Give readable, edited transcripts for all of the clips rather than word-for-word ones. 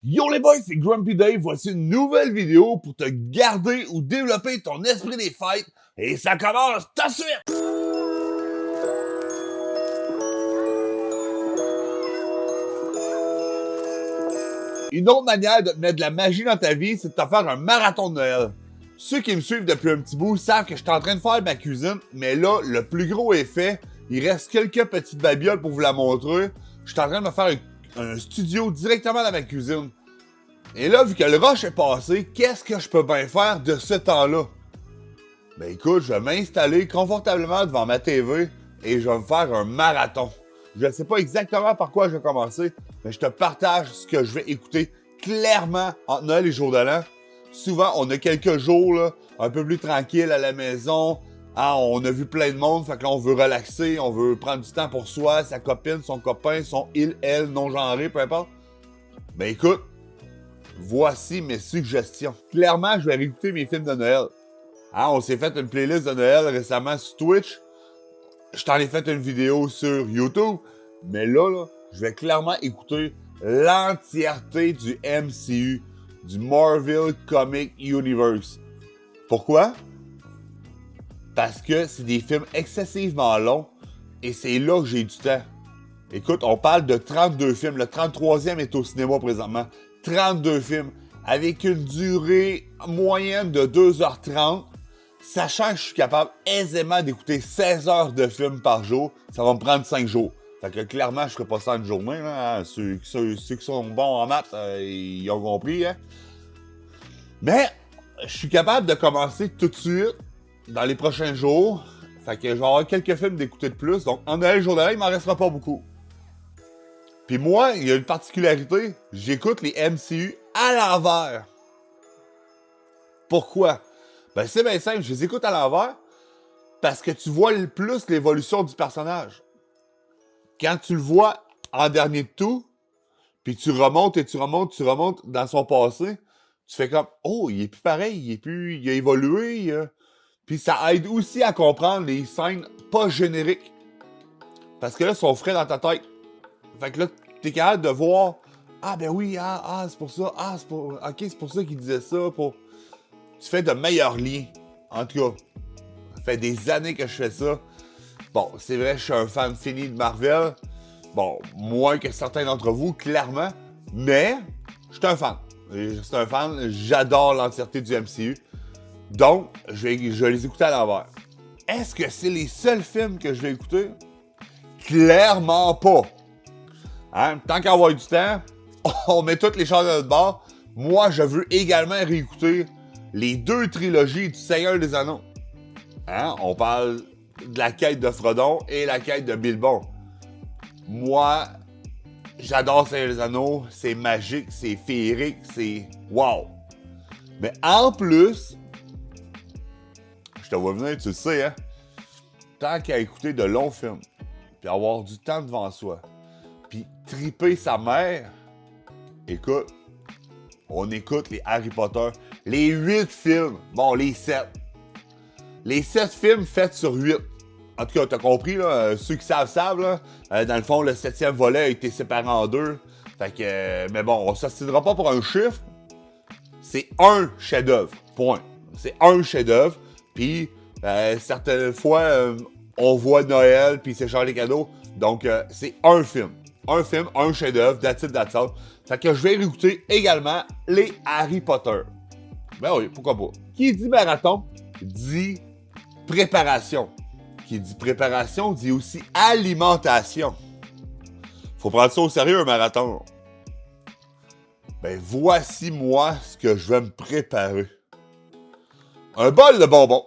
Yo les boys, c'est Grumpy Dave, voici une nouvelle vidéo pour te garder ou développer ton esprit des fêtes et ça commence tout de suite! Une autre manière de te mettre de la magie dans ta vie, c'est de te faire un marathon de Noël. Ceux qui me suivent depuis un petit bout savent que je suis en train de faire ma cuisine, mais là, le plus gros est fait. Il reste quelques petites babioles pour vous la montrer. Je suis en train de me faire un studio directement dans ma cuisine. Et là, vu que le rush est passé, qu'est-ce que je peux bien faire de ce temps-là? Ben écoute, je vais m'installer confortablement devant ma TV et je vais me faire un marathon. Je ne sais pas exactement par quoi je vais commencer, mais je te partage ce que je vais écouter clairement entre Noël et jour de l'an. Souvent, on a quelques jours là, un peu plus tranquilles à la maison. Hein, on a vu plein de monde, fait que là, on veut relaxer, on veut prendre du temps pour soi, sa copine, son copain, son il, elle, non-genré, peu importe. Ben écoute, voici mes suggestions. Clairement, je vais réécouter mes films de Noël. Hein, on s'est fait une playlist de Noël récemment sur Twitch. Je t'en ai fait une vidéo sur YouTube. Mais là, je vais clairement écouter l'entièreté du MCU, du Marvel Comic Universe. Pourquoi? Parce que c'est des films excessivement longs et c'est là que j'ai du temps. Écoute, on parle de 32 films. Le 33e est au cinéma présentement. 32 films avec une durée moyenne de 2h30. Sachant que je suis capable aisément d'écouter 16 heures de film par jour, ça va me prendre 5 jours. Fait que clairement, je ferai pas ça en une journée. Là, hein. Ceux qui sont bons en maths, ils ont compris. Hein. Mais je suis capable de commencer tout de suite dans les prochains jours. Fait que je vais avoir quelques films d'écouter de plus. Donc en Noël, jour de l'an, il m'en restera pas beaucoup. Puis moi, il y a une particularité. J'écoute les MCU à l'envers. Pourquoi? Ben c'est bien simple, je les écoute à l'envers parce que tu vois plus l'évolution du personnage. Quand tu le vois en dernier de tout, puis tu remontes et tu remontes dans son passé, tu fais comme « Oh, il est plus pareil, il a évolué. » Puis ça aide aussi à comprendre les scènes pas génériques. Parce que là, ils sont frais dans ta tête. Fait que là, t'es capable de voir « Ah ben oui, c'est pour ça, ok, c'est pour ça qu'il disait ça. » Tu fais de meilleurs liens. En tout cas, ça fait des années que je fais ça. Bon, c'est vrai, je suis un fan fini de Marvel. Bon, moins que certains d'entre vous, clairement. Mais, je suis un fan. C'est un fan, j'adore l'entièreté du MCU. Donc, je vais les écouter à l'envers. Est-ce que c'est les seuls films que je vais écouter? Clairement pas. Hein? Tant qu'à avoir du temps, on met toutes les choses de notre bord. Moi, je veux également réécouter les 2 trilogies du Seigneur des Anneaux. Hein? On parle de la quête de Frodon et la quête de Bilbon. Moi, j'adore Seigneur des Anneaux. C'est magique, c'est féerique, c'est wow. Mais en plus, je te vois venir, tu le sais, hein? Tant qu'à écouter de longs films, puis avoir du temps devant soi, puis triper sa mère, écoute, on écoute les Harry Potter. Les 8 films. Bon, les 7. Les 7 films faits sur 8. En tout cas, t'as compris, là, ceux qui savent, là. Dans le fond, le 7e volet a été séparé en 2. Fait que, mais bon, on s'assinera pas pour un chiffre. C'est un chef-d'œuvre. Point. C'est un chef-d'œuvre. Puis, certaines fois, on voit Noël, puis c'est genre les cadeaux. Donc, c'est un film. Un film, un chef-d'œuvre, that's it, that's all. Fait que je vais réécouter également les Harry Potter. Ben oui, pourquoi pas. Qui dit marathon, dit préparation. Qui dit préparation, dit aussi alimentation. Faut prendre ça au sérieux, un marathon. Ben voici moi ce que je vais me préparer. Un bol de bonbons.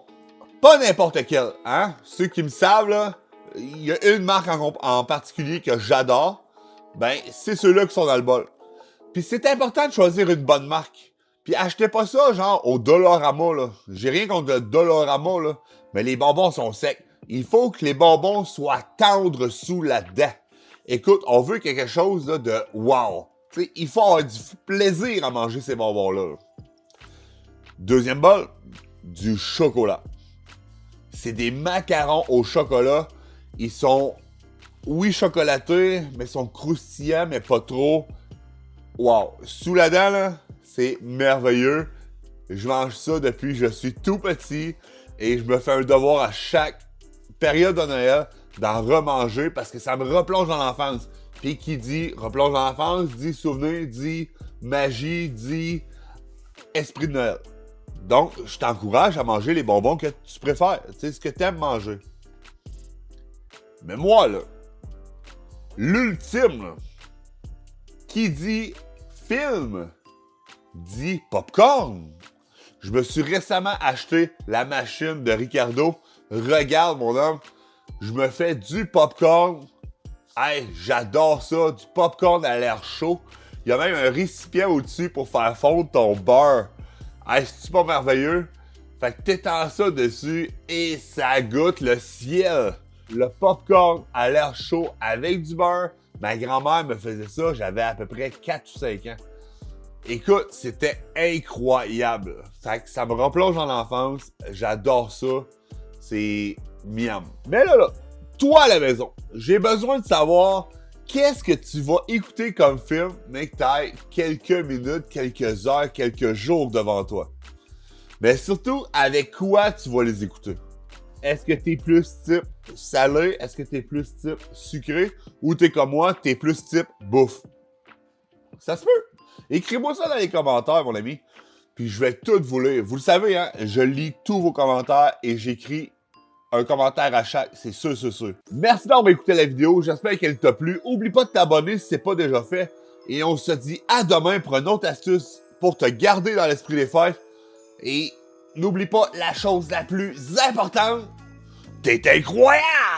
Pas n'importe quel, hein? Ceux qui me savent, là, il y a une marque en particulier que j'adore. Ben, c'est ceux-là qui sont dans le bol. Puis c'est important de choisir une bonne marque. Puis achetez pas ça, genre, au Dollarama, là. J'ai rien contre le Dollarama, là. Mais les bonbons sont secs. Il faut que les bonbons soient tendres sous la dent. Écoute, on veut quelque chose là, de wow. T'sais, il faut avoir du plaisir à manger ces bonbons-là. Deuxième bol, du chocolat. C'est des macarons au chocolat. Ils sont, oui, chocolatés, mais ils sont croustillants, mais pas trop. wow, sous la dent, là, c'est merveilleux. Je mange ça depuis que je suis tout petit et je me fais un devoir à chaque période de Noël d'en remanger parce que ça me replonge dans l'enfance. Puis qui dit replonge dans l'enfance, dit souvenir, dit magie, dit esprit de Noël. Donc, je t'encourage à manger les bonbons que tu préfères. Tu sais, ce que tu aimes manger. Mais moi, là, l'ultime, là, qui dit film, dit popcorn. Je me suis récemment acheté la machine de Ricardo. Regarde, mon homme, je me fais du popcorn. Hey, j'adore ça, du popcorn à l'air chaud. Il y a même un récipient au-dessus pour faire fondre ton beurre. Hey, c'est-tu pas merveilleux? Fait que t'étends ça dessus et ça goûte le ciel. Le popcorn à l'air chaud avec du beurre. Ma grand-mère me faisait ça, j'avais à peu près 4 ou 5 ans. Écoute, c'était incroyable. Ça me replonge dans l'enfance. J'adore ça. C'est miam. Mais là, toi à la maison, j'ai besoin de savoir qu'est-ce que tu vas écouter comme film, mais que tu aies quelques minutes, quelques heures, quelques jours devant toi. Mais surtout, avec quoi tu vas les écouter? Est-ce que t'es plus type salé? Est-ce que t'es plus type sucré? Ou t'es comme moi, t'es plus type bouffe? Ça se peut. Écris-moi ça dans les commentaires, mon ami. Puis je vais tout vous lire. Vous le savez, hein? Je lis tous vos commentaires et j'écris un commentaire à chaque. C'est sûr, c'est sûr. Merci d'avoir écouté la vidéo. J'espère qu'elle t'a plu. Oublie pas de t'abonner si c'est pas déjà fait. Et on se dit à demain pour une autre astuce pour te garder dans l'esprit des fêtes. Et n'oublie pas la chose la plus importante. T'es incroyable!